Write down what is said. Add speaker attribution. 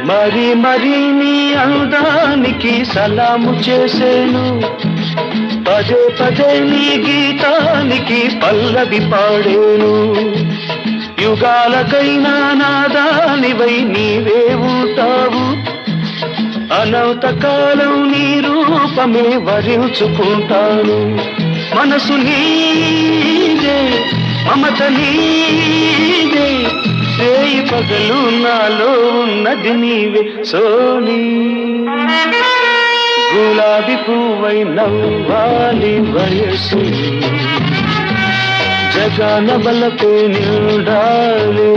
Speaker 1: మరి మరి నీ అందానికి సలాము చేసేను, పదే పదే నీ గీతానికి పల్లవి పాడేను. యుగాలకైనా నాదానివై నీవే ఉంటావు, అనంత కాలం నీ రూపమే వరించుకుంటాను. మనసు నీదే, మమత నీదే, రేయి పగలు నాలో ఉన్నది నీవే సోనీ. గులాబీ పువ్వై నవ్వాలి వయసు, జగన బలపే నిండాలి.